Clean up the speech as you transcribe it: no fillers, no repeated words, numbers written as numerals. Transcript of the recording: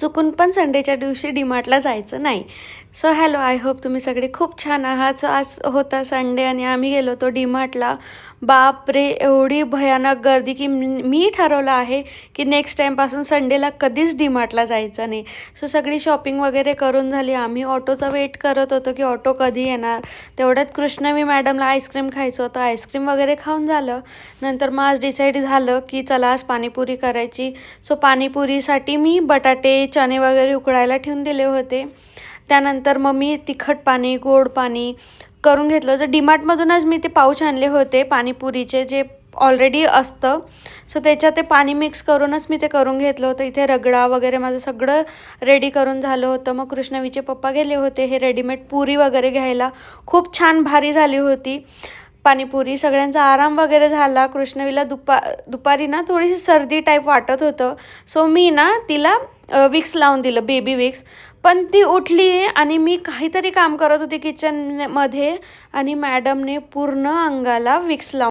चुकून पण संडेच्या दिवशी डीमार्टला जायचं नाही. सो हॅलो, आय होप तुम्ही सगळे खूप छान आहात. सो आज होता संडे आणि आम्ही गेलो होतो डीमार्टला. बापरे! एवढी भयानक गर्दी की मी ठरवलं आहे की नेक्स्ट टाईमपासून संडेला कधीच डीमार्टला जायचं नाही. सो सगळी शॉपिंग वगैरे करून झाली. आम्ही ऑटोचा वेट करत होतो की ऑटो कधी येणार. तेवढ्यात कृष्णवी मॅडमला आईस्क्रीम खायचं होतं. आईस्क्रीम वगैरे खाऊन झालं. नंतर मग आज डिसाईड झालं की चला आज पाणीपुरी करायची. सो पाणीपुरीसाठी मी बटाटे, चणे वगैरे उकळायला ठेवून दिले होते. त्यानंतर मग मी तिखट पाणी, गोड पाणी करून घेतलं होतं. डीमार्टमधूनच मी ते पाऊच आणले होते पाणीपुरीचे, जे ऑलरेडी असतं. सो त्याच्यात ते पाणी मिक्स करूनच मी ते करून घेतलं होतं. इथे रगडा वगैरे माझं सगळं रेडी करून झालं होतं. मग कृष्णवीचे पप्पा गेले होते हे रेडीमेड पुरी वगैरे घ्यायला. खूप छान भारी झाली होती पाणीपुरी. सगळ्यांचा आराम वगैरे झाला. कृष्णवीला दुपारी ना थोडीशी सर्दी टाईप वाटत होतं. सो मी ना तिला विक्स लावून दिलं, बेबी विक्स. पण ती उठली आणि मी काहीतरी काम करत होते किचनमध्ये आणि मॅडमने पूर्ण अंगाला विक्स लावून